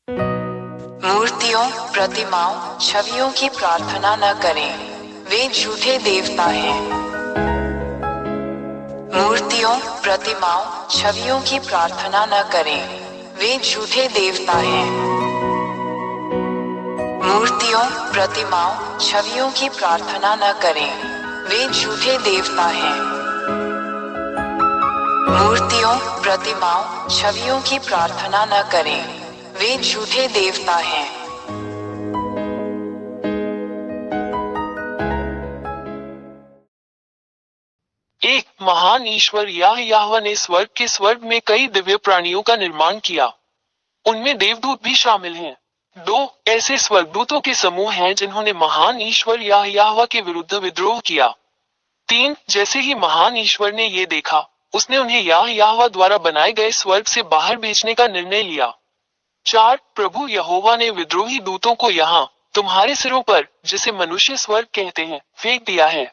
मूर्तियों, प्रतिमाओं, छवियों की प्रार्थना न करें, वे झूठे देवता हैं। मूर्तियों, प्रतिमाओं, छवियों की प्रार्थना न करें, वे झूठे देवता हैं। मूर्तियों, प्रतिमाओं, छवियों की प्रार्थना न करें, वे झूठे देवता हैं। मूर्तियों, प्रतिमाओं, छवियों की प्रार्थना न करें, वे झूठे देवता हैं। एक महान ईश्वर याहवा ने स्वर्ग के स्वर्ग में कई दिव्य प्राणियों का निर्माण किया। उनमें देवदूत भी शामिल हैं। दो ऐसे स्वर्गदूतों के समूह हैं जिन्होंने महान ईश्वर याहवा के विरुद्ध विद्रोह किया। तीन जैसे ही महान ईश्वर ने ये देखा, उसने उन्हें याहवा द्वारा बनाए गए स्वर्ग से बाहर भेजने का निर्णय लिया। चार प्रभु यहोवा ने विद्रोही दूतों को यहाँ तुम्हारे सिरों पर, जिसे मनुष्य स्वर्ग कहते हैं, फेंक दिया है।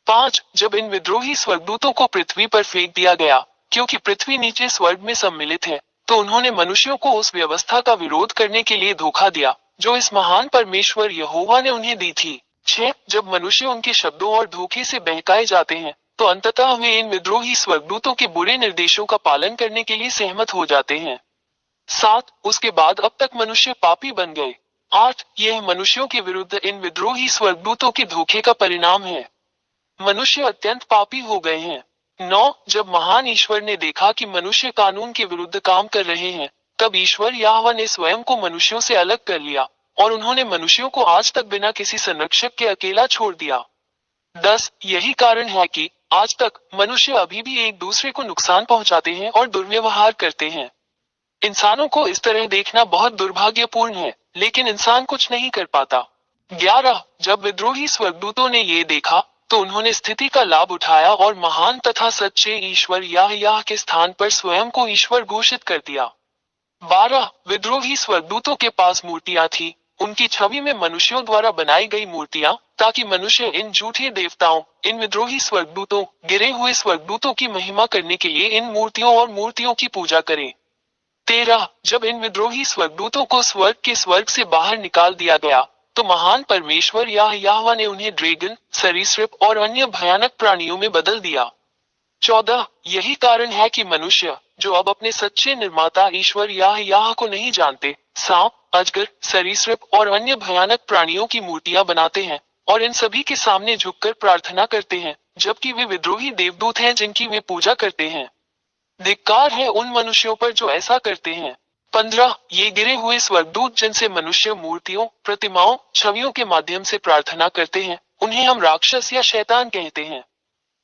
पांच जब इन विद्रोही स्वर्गदूतों को पृथ्वी पर फेंक दिया गया, क्योंकि पृथ्वी नीचे स्वर्ग में सम्मिलित है, तो उन्होंने मनुष्यों को उस व्यवस्था का विरोध करने के लिए धोखा दिया जो इस महान परमेश्वर यहोवा ने उन्हें दी थी। छह जब मनुष्य उनके शब्दों और धोखे से बहकाए जाते हैं, तो अंततः वे इन विद्रोही स्वर्गदूतों के बुरे निर्देशों का पालन करने के लिए सहमत हो जाते हैं। सात उसके बाद अब तक मनुष्य पापी बन गए। आठ यह मनुष्यों के विरुद्ध इन विद्रोही स्वर्गदूतों के धोखे का परिणाम है। मनुष्य अत्यंत पापी हो गए हैं। नौ जब महान ईश्वर ने देखा कि मनुष्य कानून के विरुद्ध काम कर रहे हैं, तब ईश्वर याहवा ने स्वयं को मनुष्यों से अलग कर लिया और उन्होंने मनुष्यों को आज तक बिना किसी संरक्षक के अकेला छोड़ दिया। 10 यही कारण है कि आज तक मनुष्य अभी भी एक दूसरे को नुकसान पहुंचाते हैं और दुर्व्यवहार करते हैं। इंसानों को इस तरह देखना बहुत दुर्भाग्यपूर्ण है, लेकिन इंसान कुछ नहीं कर पाता। 11 जब विद्रोही स्वर्गदूतों ने ये देखा, तो उन्होंने स्थिति का लाभ उठाया और महान तथा सच्चे ईश्वर याह के स्थान पर स्वयं को ईश्वर घोषित कर दिया। 12 विद्रोही स्वर्गदूतों के पास मूर्तियां थी, उनकी छवि में मनुष्यों द्वारा बनाई गई मूर्तियां, ताकि मनुष्य इन झूठे देवताओं, इन विद्रोही स्वर्गदूतों, गिरे हुए स्वर्गदूतों की महिमा करने के लिए इन मूर्तियों और मूर्तियों की पूजा करें। 13 जब इन विद्रोही स्वर्गदूतों को स्वर्ग के स्वर्ग से बाहर निकाल दिया गया, तो महान परमेश्वर याहवा ने उन्हें ड्रैगन, सरीसृप और अन्य भयानक प्राणियों में बदल दिया। 14 यही कारण है कि मनुष्य, जो अब अपने सच्चे निर्माता ईश्वर याह को नहीं जानते, सांप, अजगर, सरीसृप और अन्य भयानक प्राणियों की मूर्तियां बनाते हैं और इन सभी के सामने झुककर प्रार्थना करते हैं, जबकि वे विद्रोही देवदूत हैं जिनकी वे पूजा करते हैं। धिक्कार है उन मनुष्यों पर जो ऐसा करते हैं। 15 ये गिरे हुए स्वर्गदूत जिनसे मनुष्य मूर्तियों, प्रतिमाओं, छवियों के माध्यम से प्रार्थना करते हैं, उन्हें हम राक्षस या शैतान कहते हैं।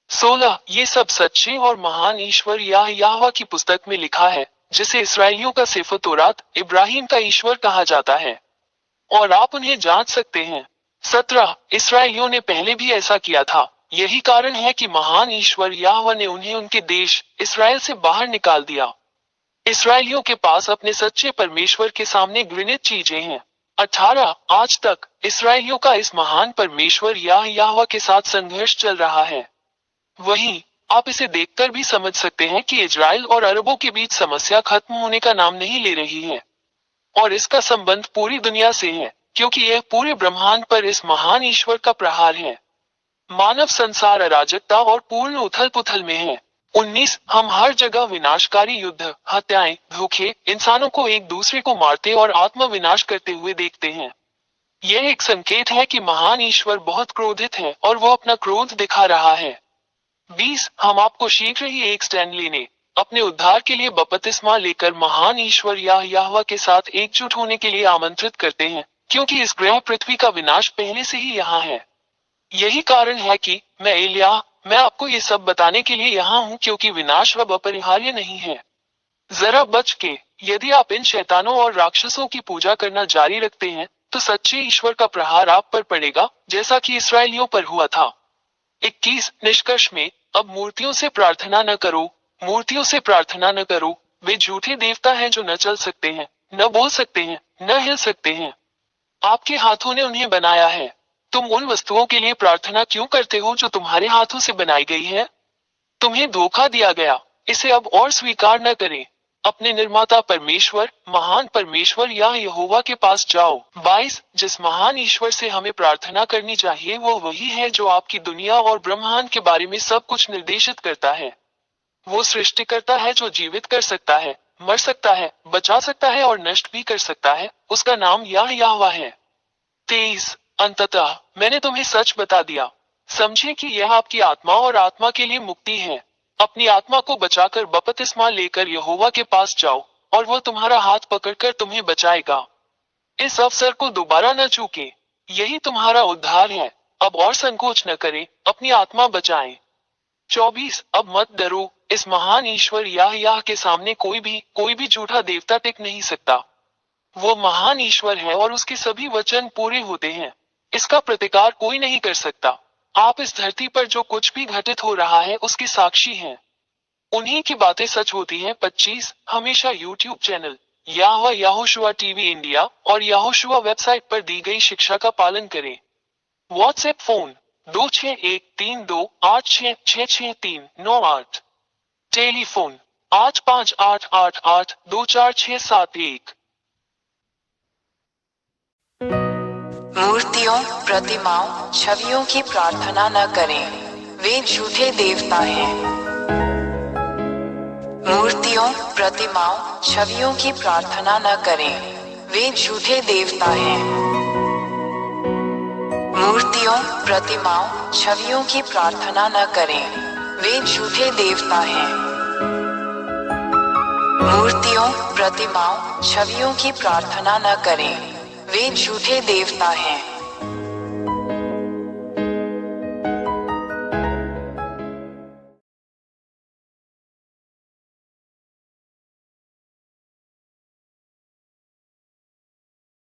16 ये सब सच्चे और महान ईश्वर याहवा की पुस्तक में लिखा है, जिसे इसराइलियों का सेफर तौरात, इब्राहिम का ईश्वर कहा जाता है, और आप उन्हें जांच सकते हैं। 17 इसराइलियों ने पहले भी ऐसा किया था। यही कारण है कि महान ईश्वर याहवा ने उन्हें उनके देश इसराइल से बाहर निकाल दिया। इसराइलियों के पास अपने सच्चे परमेश्वर के सामने घृणित चीजें हैं। 18 आज तक इसराइलियों का इस महान परमेश्वर याहवा के साथ संघर्ष चल रहा है। वहीं आप इसे देखकर भी समझ सकते हैं कि इजराइल और अरबों के बीच समस्या खत्म होने का नाम नहीं ले रही है, और इसका संबंध पूरी दुनिया से है, क्योंकि यह पूरे ब्रह्मांड पर इस महान ईश्वर का प्रहार है। मानव संसार अराजकता और पूर्ण उथल पुथल में है। 19 हम हर जगह विनाशकारी युद्ध, हत्याएं, धोखे, इंसानों को एक दूसरे को मारते और आत्म विनाश करते हुए देखते हैं। यह एक संकेत है कि महान ईश्वर बहुत क्रोधित है और वो अपना क्रोध दिखा रहा है। 20 हम आपको शीघ्र ही एक स्टैंड लेने, अपने उद्धार के लिए बपतिस्मा लेकर महान ईश्वर याहवा के साथ एकजुट होने के लिए आमंत्रित करते हैं, क्योंकि इस ग्रह पृथ्वी का विनाश पहले से ही यहाँ है। यही कारण है कि मैं आपको ये सब बताने के लिए यहाँ हूँ, क्योंकि विनाश अब अपरिहार्य नहीं है। जरा बच के, यदि आप इन शैतानों और राक्षसों की पूजा करना जारी रखते हैं, तो सच्चे ईश्वर का प्रहार आप पर पड़ेगा, जैसा कि इसराइलियों पर हुआ था। 21 निष्कर्ष में, अब मूर्तियों से प्रार्थना न करो, मूर्तियों से प्रार्थना न करो, वे झूठे देवता हैं जो न चल सकते हैं, न बोल सकते हैं, न हिल सकते हैं। आपके हाथों ने उन्हें बनाया है। तुम उन वस्तुओं के लिए प्रार्थना क्यों करते हो जो तुम्हारे हाथों से बनाई गई है? तुम्हें धोखा दिया गया, इसे अब और स्वीकार न करें। अपने निर्माता परमेश्वर, महान परमेश्वर या यहोवा के पास जाओ। 22 जिस महान ईश्वर से हमें प्रार्थना करनी चाहिए वो वही है जो आपकी दुनिया और ब्रह्मांड के बारे में सब कुछ निर्देशित करता है। वो सृष्टिकर्ता है जो जीवित कर सकता है, मर सकता है, बचा सकता है और नष्ट भी कर सकता है। उसका नाम यहोवा है। 23 अंततः मैंने तुम्हें सच बता दिया। समझे कि यह आपकी आत्मा और आत्मा के लिए मुक्ति है। अपनी आत्मा को बचाकर बपतिस्मा लेकर यहोवा के पास जाओ और वो तुम्हारा हाथ पकड़कर तुम्हें बचाएगा। इस अवसर को दोबारा न चूके। यही तुम्हारा उद्धार है। अब और संकोच न करें, अपनी आत्मा बचाएं। 24 अब मत डरो। इस महान ईश्वर याह के सामने कोई भी झूठा देवता टिक नहीं सकता। वो महान ईश्वर है और उसके सभी वचन पूरे होते हैं। इसका प्रतिकार कोई नहीं कर सकता। आप इस धरती पर जो कुछ भी घटित हो रहा है उसके साक्षी हैं। उन्हीं की बातें सच होती हैं। 25 हमेशा YouTube channel Yehoshua TV India और यहोशुआ वेबसाइट पर दी गई शिक्षा का पालन करें। WhatsApp phone 261328666398। टेलीफोन 8588824671। मूर्तियों, प्रतिमाओं, छवियों की प्रार्थना न करें, वे झूठे देवता हैं। मूर्तियों, प्रतिमाओं, छवियों की प्रार्थना न करें, वे झूठे देवता हैं। मूर्तियों, प्रतिमाओं, छवियों की प्रार्थना न करें, वे झूठे देवता हैं। मूर्तियों, प्रतिमाओं, छवियों की प्रार्थना न करें, वे झूठे देवता हैं।